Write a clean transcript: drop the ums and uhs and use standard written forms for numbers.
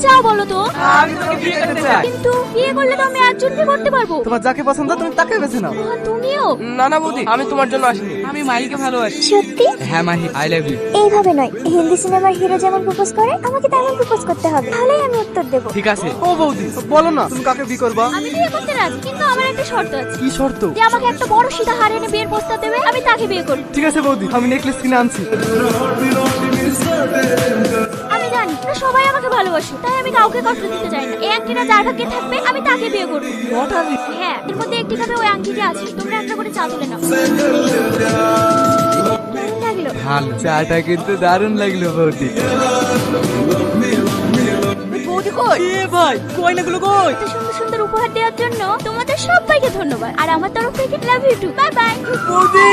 চাও বলো তো? আমি তোমাকে বিয়ে করতে চাই। কিন্তু বিয়ে করলে তো আমি একজনকে করতে পারবো। তোমার যাকে পছন্দ তুমি তাকে বেছে নাও। তুমিও? না না বৌদি, আমি তোমার জন্য আসিনি, আমি মাহিকে ভালোবাসি। সত্যি? হ্যাঁ মাহি, আই লাভ ইউ। এইভাবে নয়, হিন্দি সিনেমার হিরো যেমন প্রপোজ করে আমাকে তেমন প্রপোজ করতে হবে, তাহলেই আমি উত্তর দেবো। ঠিক আছে। ও বৌদি বলো না তুমি কাকে বিয়ে করবা? আমি বিয়ে করতে রাজি, কিন্তু আমার একটা শর্ত আছে। কি শর্ত? যে আমাকে একটা বড় সীতা হার এনে বিয়ের প্রস্তাব দেবে, আমি তাকে বিয়ে করব। ঠিক আছে বৌদি, আমি নেকলেস কিনে আনছি। আমি জানি না সবাই আমাকে ভালোবাসে, তাই আমি কাউকে কষ্ট দিতে চাই না। এই আংটিটা যার ভাগ্যে থাকবে আমি তাকে বিয়ে করব। লটারি? হ্যাঁ, এর মধ্যে একটি খাবে ওই আংটিটা আছে, তোমরা একটা করে চা তুলে নাও। কেমন লাগলো? ভালো, চাটা কিন্তু দারুণ লাগলো বৌদি। বৌদি কই? এ ভাই গয়নাগুলো কই? এত সুন্দর সুন্দর উপহার দেওয়ার জন্য তোমাদের সবাইকে ধন্যবাদ। আর আমার তরফ থেকে love you too. Bye bye. বৌদি